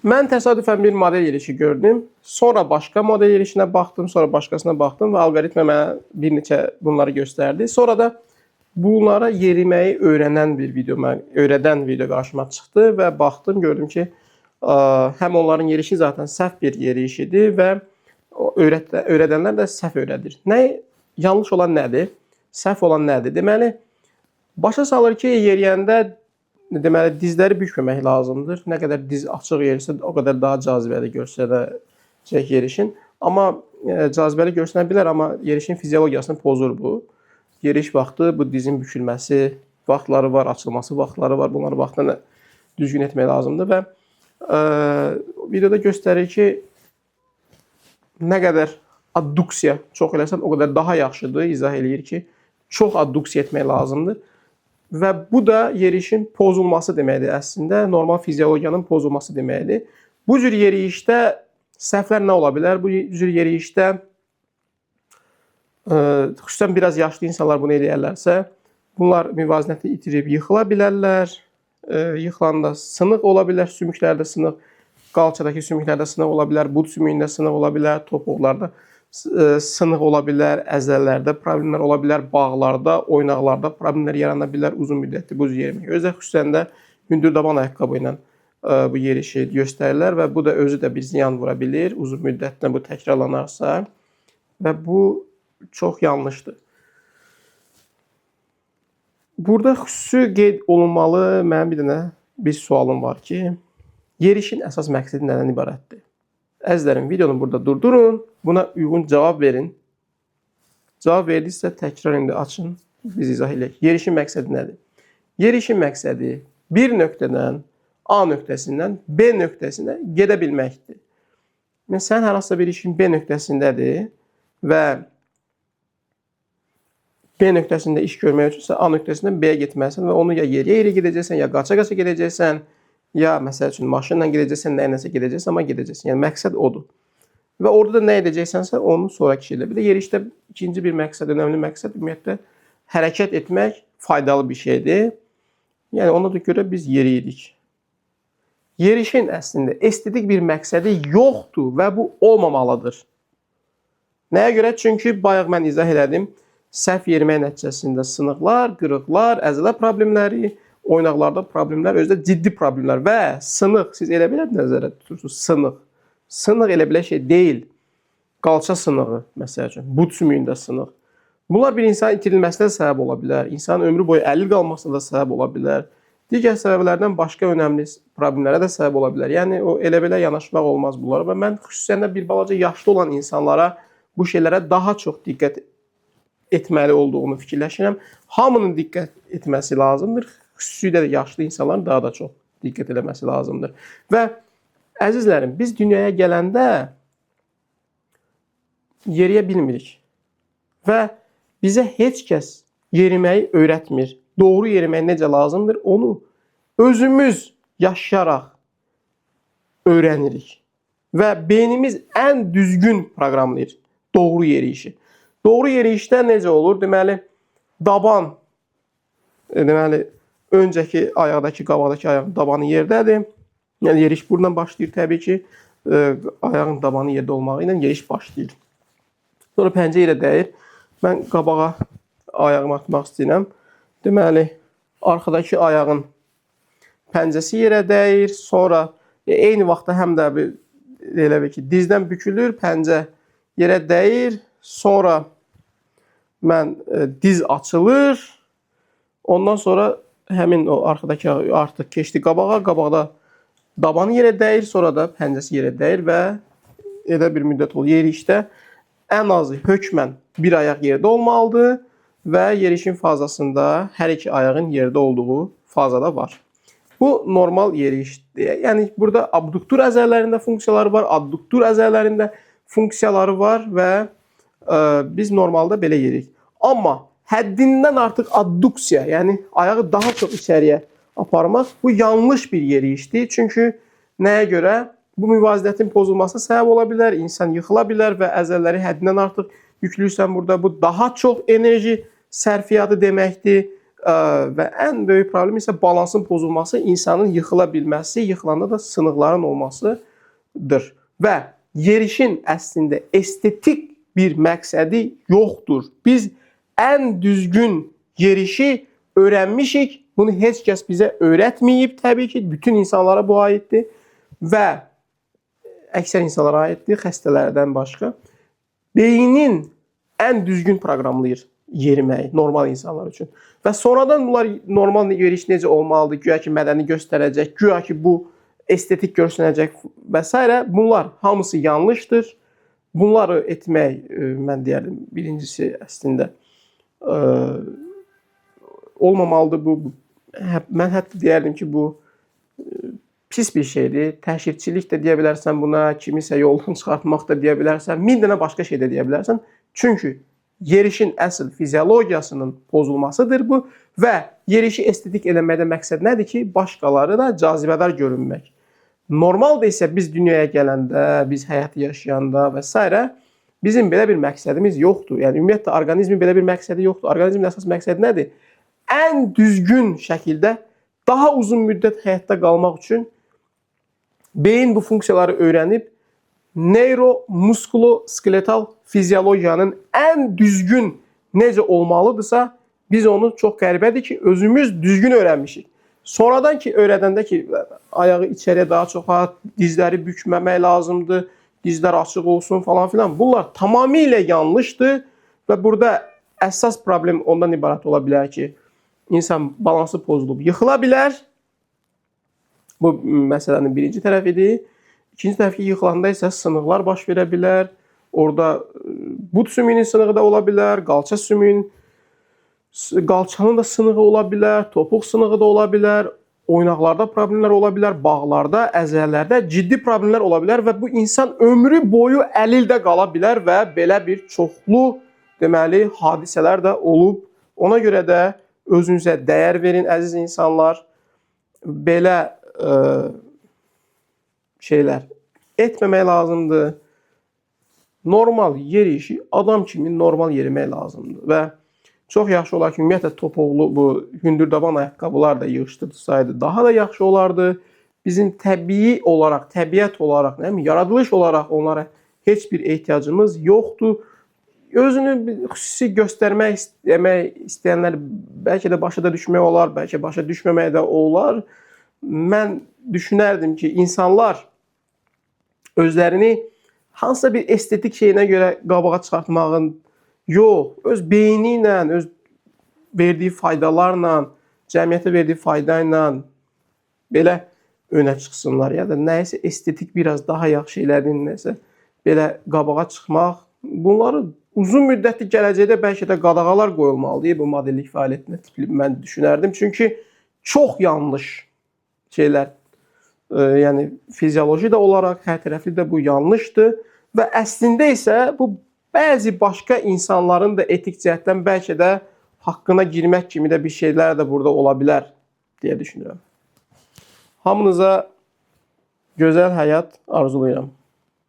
Mən təsadüfən bir model yerişi gördüm. Sonra başqa model yerişinə baxdım, sonra başqasına baxdım və alqoritmə mənə bir neçə bunları göstərdi. Sonra da bunlara yeriməyi öyrənən video qarşıma çıxdı və baxdım, gördüm ki, həm onların yerişi zaten səhv bir yerişidir və öyrədənlər də səhv öyrədir. Yanlış olan nədir? Səhv olan nədir? Deməli, başa salır ki, yeriyəndə dizləri bükməmək lazımdır. Nə qədər diz açıq yerirsə, o qədər daha cazibəli göstərəcək yerişin. Amma cazibəli göstərə bilər, amma yerişin fiziologiyasını pozur bu. Yeriş vaxtı bu dizin bükülməsi vaxtları var, açılması vaxtları var. Bunları vaxtını düzgün etmək lazımdır və videoda göstərir ki, nə qədər adduksiya çox eləsən, o qədər daha yaxşıdır. İzah eləyir ki, çox adduksiya etmək lazımdır. Və bu da yerişin pozulması deməkdir əslində. Normal fiziologiyanın pozulması deməkdir. Bu cür yerişdə səhvlər nə ola bilər? Bu cür yerişdə xüsusən biraz yaşlı insanlar bunu eləyərlərsə, bunlar müvazinəti itirib yıxıla bilərlər. Yıxılanda sınıq ola bilər, sümüklərdə sınıq, qalçadakı sümüklərdə sınıq ola bilər, bud sümüyündə sınıq ola bilər, topuqlarda sınıq ola bilər, əzələlərdə problemlər ola bilər, bağlarda, oynaqlarda problemlər yarana bilər uzun müddətli buz yerimək. Özdə xüsusən də hündürdaban ayaqqabı ilə bu yerişi göstərirlər və bu da özü də bir ziyan vura bilir uzun müddətlə bu təkrarlanarsa və bu çox yanlışdır. Burada xüsusi qeyd olunmalı mənim bir sualım var ki, yerişin əsas məqsədi nədən ibarətdir? Əzizlərim, videonu burada durdurun, buna uyğun cavab verin. Cavab verdinizsə təkrar indi açın, biz izah edək. Yerişin məqsədi nədir? Yerişin məqsədi bir nöqtədən, A nöqtəsindən B nöqtəsinə gedə bilməkdir. Sən hər hansısa bir işin B nöqtəsindədir və B nöqtəsində iş görmək üçünsə A nöqtəsindən B-yə getməlisən və onu ya yeriyə gedəcəksən, ya qaça-qaça gedəcəksən, ya məsəl üçün maşınla gedəcəksən, nəyləsə gedəcəksən, amma gedəcəksən. Yəni məqsəd odur. Və orada da nə edəcəksənsə onu sonraki şeylə. Bir də yerişdə ikinci bir məqsəd, önəmli məqsəd ümumiyyətlə hərəkət etmək faydalı bir şeydir. Yəni ona da görə biz yeriyirik. Yerişin əslində estetik bir məqsədi yoxdur və bu olmamalıdır. Nəyə görə? Çünki bayaq mən izah elədim. Səhv yerimək nəticəsində sınıqlar, qırıqlar, əzələ problemləri, oynaqlarda problemlər, özdə ciddi problemlər və sınıq. Siz elə belə nəzərə tutursunuz, sınıq. Sınıq elə belə şey deyil. Qalça sınığı, məsəl üçün, bud sümüyündə sınıq. Bunlar bir insanın itirilməsinə səbəb ola bilər. İnsanın ömrü boyu əlil qalmasına da səbəb ola bilər. Digər səbəblərdən başqa önəmli problemlərə də səbəb ola bilər. Yəni, o elə belə yanaşmaq olmaz bunlara və mən xüsusən də bir balaca yaşlı olan insanlara bu şeylərə daha çox diqqət etməli olduğunu fikirləşirəm. Hamının diqqət etməsi lazımdır. Xüsusilə də yaşlı insanların daha da çox diqqət eləməsi lazımdır. Və əzizlərim, biz dünyaya gələndə yeriyə bilmirik. Və bizə heç kəs yeriməyi öyrətmir. Doğru yerimək necə lazımdır, onu özümüz yaşayaraq öyrənirik. Və beynimiz ən düzgün proqramlayır doğru yeriyişi. Doğru yeriyişdə necə olur? Deməli, daban, öncəki ayaqdakı, qabaqdakı ayağın dabanı yerdədir. Yəni, yeriş buradan başlayır təbii ki. Ayağın dabanı yerdə olmağı ilə yeriş başlayır. Sonra pəncə ilə dəyir. Mən qabağa ayağımı atmaq istəyirəm. Deməli, arxadakı ayağın pəncəsi yerə dəyir. Sonra eyni vaxtda həm də elə bir ki, dizdən bükülür, pəncə yerə dəyir. Sonra mən diz açılır. Ondan sonra həmin o arxadakı artıq keçdi qabağa. Qabaqda dabanı yerə dəyir, sonra da pəncəsi yerə dəyir və elə bir müddət olur. Yerişdə ən azı hökmən bir ayaq yerdə olmalıdır və yerişin fazasında hər iki ayağın yerdə olduğu fazada var. Bu normal yerişdir. Yəni burada abduktor əzələlərində funksiyaları var, adduktor əzələrində funksiyaları var və biz normalda belə yeririk. Amma həddindən artıq adduksiya, yəni ayağı daha çox içəriyə aparmaq bu yanlış bir yeriyişdir. Çünki nəyə görə? Bu müvazinətin pozulmasına səbəb ola bilər, insan yıxıla bilər və əzələləri həddindən artıq yüklüysən burada. Bu daha çox enerji sərfiyatı deməkdir. və ən böyük problem isə balansın pozulması, insanın yıxıla bilməsi, yıxılanda da sınıqların olmasıdır. Və yerişin əslində estetik bir məqsədi yoxdur. Biz ən düzgün yerişi öyrənmişik. Bunu heç kəs bizə öyrətməyib təbii ki. Bütün insanlara bu aiddir və əksər insanlara aiddir, xəstələrdən başqa. Beynin ən düzgün proqramlayır yeriməyi normal insanlar üçün. Və sonradan bunlar normal yeriş necə olmalıdır, güya ki mədəni göstərəcək, güya ki bu estetik görsənəcək və s. Bunlar hamısı yanlışdır. Bunları etmək, mən deyərdim, birincisi əslində olmamalıdır bu. Mən hətta deyərdim ki, bu pis bir şeydir. Təşhirçilik də deyə bilərsən buna, kimisə yoldan çıxartmaq da deyə bilərsən, min dənə başqa şey də deyə bilərsən. Çünki yerişin əsl fiziologiyasının pozulmasıdır bu və yerişi estetik eləməkdə məqsəd nədir ki, başqaları da cazibədar görünmək. Normalda isə biz dünyaya gələndə, biz həyatı yaşayanda və s. bizim belə bir məqsədimiz yoxdur. Yəni ümumiyyətlə orqanizmin belə bir məqsədi yoxdur. Orqanizmin əsas məqsədi nədir? Ən düzgün şəkildə daha uzun müddət həyatda qalmaq üçün beyin bu funksiyaları öyrənib neyromuskuloskeletal fiziologiyanın ən düzgün necə olmalıdırsa, biz onu çox qəribədir ki, özümüz düzgün öyrənmişik. Sonradan ki, öyrədəndə ki, ayağı içəriyə daha çox at, dizləri bükməmək lazımdır, dizlər açıq olsun falan filan. Bunlar tamamilə yanlışdır və burada əsas problem ondan ibarət ola bilər ki, insan balansı pozulub yıxıla bilər. Bu məsələnin birinci tərəfidir. İkinci tərəf ki, yıxılanda isə sınıqlar baş verə bilər. Orada but sümüyünün sınığı da ola bilər, qalçanın da sınığı ola bilər, topuq sınığı da ola bilər, oynaqlarda problemlər ola bilər, bağlarda, əzələlərdə ciddi problemlər ola bilər və bu insan ömrü boyu əlildə qala bilər və belə bir çoxlu deməli hadisələr də olub. Ona görə də özünüzə dəyər verin, əziz insanlar. Belə şeylər etməmək lazımdır. Normal yerişi adam kimi normal yerimək lazımdır və çox yaxşı olar ki, ümumiyyətlə topuqlu bu hündürdaban ayaqqabılar da yığışdırsaydı daha da yaxşı olardı. Bizim təbii olaraq, təbiət olaraq, yaradılış olaraq onlara heç bir ehtiyacımız yoxdur. Özünü xüsusi göstərmək istəyənlər bəlkə də başa da düşmək olar, bəlkə başa düşməmək də olar. Mən düşünərdim ki, insanlar özlərini hansısa bir estetik şeyinə görə qabağa çıxartmağın yox, öz beyni ilə, öz verdiyi faydalarla, cəmiyyətə verdiyi fayda ilə belə önə çıxsınlar. Ya da nəyisə estetik biraz daha yaxşı şeylərin nəsə belə qabağa çıxmaq. Bunları uzun müddətli gələcəkdə bəlkə də qadağalar qoyulmalıdır bu modellik fəaliyyətinə mən düşünərdim. Çünki çox yanlış şeylər, yəni fizioloji də olaraq hər tərəfli də bu yanlışdır və əslində isə bu bəzi başqa insanların da etik cəhətdən bəlkə də haqqına girmək kimi də bir şeylər də burada ola bilər deyə düşünürəm. Hamınıza gözəl həyat arzulayıram.